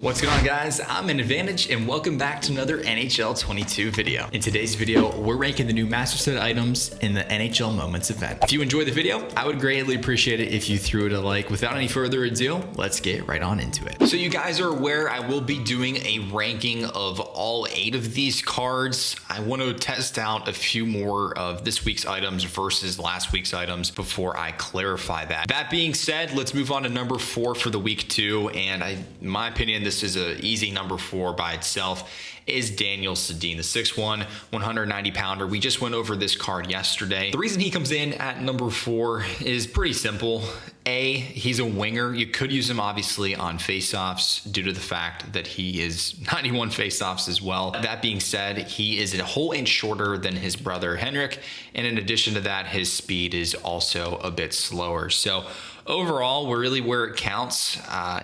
What's going on, guys? I'm in Advantage and welcome back to another NHL 22 video. In today's video, we're ranking the new Master Set items in the NHL Moments event. If you enjoyed the video, I would greatly appreciate it if you threw it a like. Without any further ado, let's get right on into it. So you guys are aware I will be doing a ranking of all 8 of these cards. I want to test out a few more of this week's items versus last week's items before I clarify that. That being said, let's move on to number 4 for the week 2. And in my opinion, this is an easy number 4 by itself, is Daniel Sedin, the 6'1", 190-pounder. We just went over this card yesterday. The reason he comes in at number 4 is pretty simple. A, he's a winger. You could use him obviously on faceoffs due to the fact that he is 91 faceoffs as well. That being said, he is a whole inch shorter than his brother Henrik, and in addition to that, his speed is also a bit slower. So overall, we're really where it counts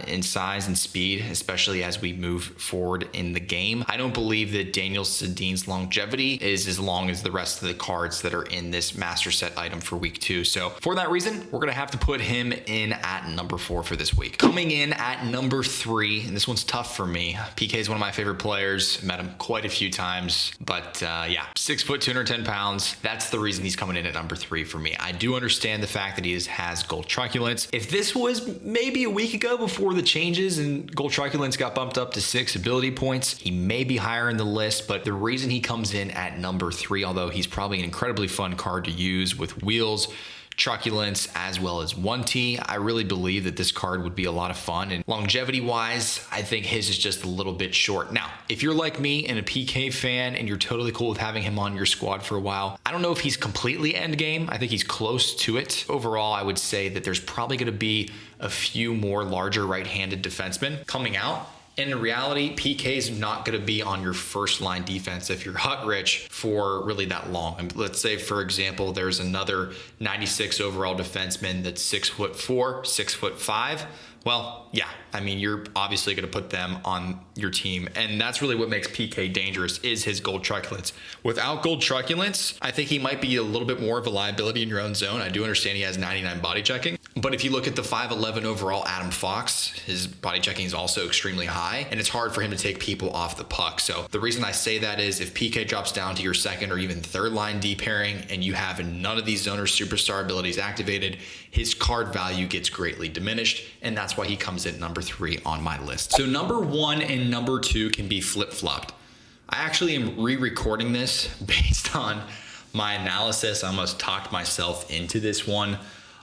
in size and speed, especially as we move forward in the game. I don't believe that Daniel Sedin's longevity is as long as the rest of the cards that are in this Master Set item for week 2. So for that reason, we're going to have to put him in at number 4 for this week. Coming in at number 3, and this one's tough for me. PK is one of my favorite players. Met him quite a few times, but yeah, 6 foot, 210 pounds. That's the reason he's coming in at number 3 for me. I do understand the fact that he has gold truculence. If this was maybe a week ago before the changes and gold truculence got bumped up to 6 ability points, he may be higher in the list, but the reason he comes in at number 3, although he's probably an incredibly fun card to use with wheels, truculence, as well as 1T, I really believe that this card would be a lot of fun. And longevity wise, I think his is just a little bit short. Now, if you're like me and a PK fan and you're totally cool with having him on your squad for a while, I don't know if he's completely end game. I think he's close to it. Overall, I would say that there's probably going to be a few more larger right-handed defensemen coming out. And in reality, PK is not going to be on your first line defense if you're hut rich for really that long. And let's say, for example, there's another 96 overall defenseman that's 6'4", 6'5". Well, yeah, I mean, you're obviously going to put them on your team. And that's really what makes PK dangerous, is his gold truculence. Without gold truculence, I think he might be a little bit more of a liability in your own zone. I do understand he has 99 body checking. But if you look at the 5'11" overall Adam Fox, his body checking is also extremely high, and it's hard for him to take people off the puck. So the reason I say that is if PK drops down to your second or even third line D pairing and you have none of these zoner superstar abilities activated, his card value gets greatly diminished, and that's why he comes in number 3 on my list. So number 1 and number 2 can be flip-flopped. I actually am re-recording this based on my analysis. I almost talked myself into this one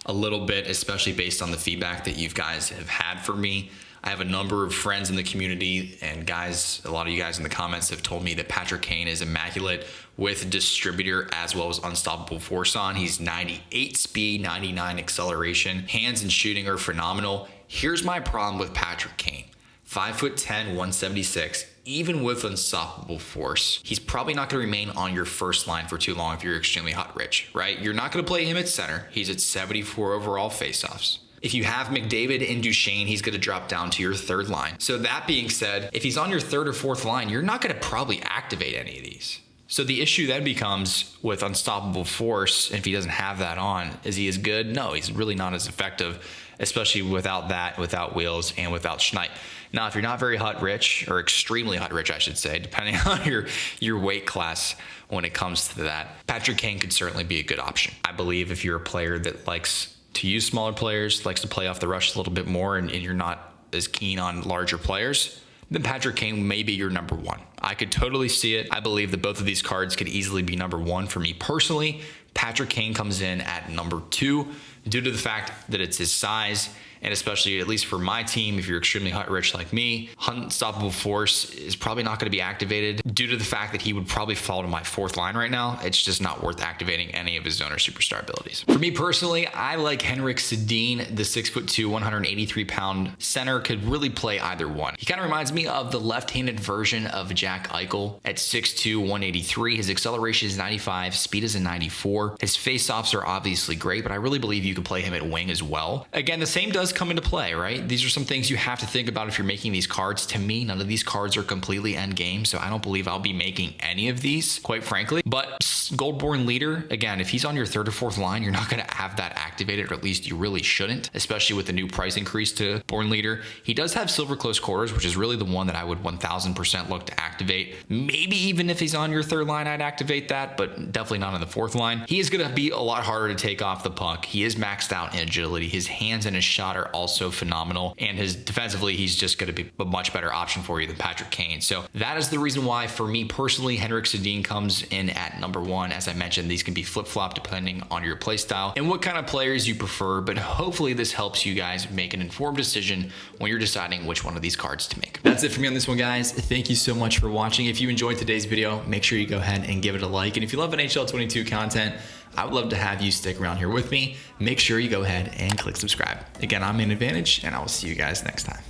a little bit, especially based on the feedback that you guys have had for me. I have a number of friends in the community and guys, a lot of you guys in the comments have told me that Patrick Kane is immaculate with distributor as well as unstoppable force on. He's 98 speed, 99 acceleration. Hands and shooting are phenomenal. Here's my problem with Patrick Kane. 5'10", 176. Even with unstoppable force, he's probably not going to remain on your first line for too long if you're extremely hot rich, right? You're not going to play him at center. He's at 74 overall faceoffs. If you have McDavid and Duchesne, he's going to drop down to your third line. So that being said, if he's on your third or fourth line, you're not going to probably activate any of these. So the issue then becomes with unstoppable force, and if he doesn't have that on, is he as good? No, he's really not as effective, especially without that, without wheels, and without Schneid. Now, if you're not very hut rich, or extremely hut rich, I should say, depending on your weight class when it comes to that, Patrick Kane could certainly be a good option. I believe if you're a player that likes to use smaller players, likes to play off the rush a little bit more, and you're not as keen on larger players, then Patrick Kane may be your number 1. I could totally see it. I believe that both of these cards could easily be number 1 for me personally. Patrick Kane comes in at number 2 due to the fact that it's his size, and especially, at least for my team, if you're extremely hut rich like me, unstoppable force is probably not going to be activated due to the fact that he would probably fall to my fourth line right now. It's just not worth activating any of his zoner superstar abilities. For me personally, I like Henrik Sedin, the 6'2", 183-pound center, could really play either one. He kind of reminds me of the left-handed version of Jack Eichel at 6'2", 183. His acceleration is 95, speed is a 94. His face-offs are obviously great, but I really believe you you can play him at wing as well. Again, the same does come into play, right? These are some things you have to think about if you're making these cards. To me, none of these cards are completely end game, so I don't believe I'll be making any of these, quite frankly. But Goldborn Leader, again, if he's on your third or fourth line, you're not going to have that activated, or at least you really shouldn't, especially with the new price increase to Born Leader. He does have Silver Close Quarters, which is really the one that I would 1000% look to activate. Maybe even if he's on your third line, I'd activate that, but definitely not on the fourth line. He is going to be a lot harder to take off the puck. He is maxed out in agility. His hands and his shot are also phenomenal, and his defensively, he's just going to be a much better option for you than Patrick Kane. So that is the reason why, for me personally, Henrik Sedin comes in at number 1. As I mentioned, these can be flip-flop depending on your play style and what kind of players you prefer, but hopefully this helps you guys make an informed decision when you're deciding which one of these cards to make. That's it for me on this one, guys. Thank you so much for watching. If you enjoyed today's video, make sure you go ahead and give it a like. And if you love NHL 22 content, I would love to have you stick around here with me. Make sure you go ahead and click subscribe. Again, I'm in Advantage, and I will see you guys next time.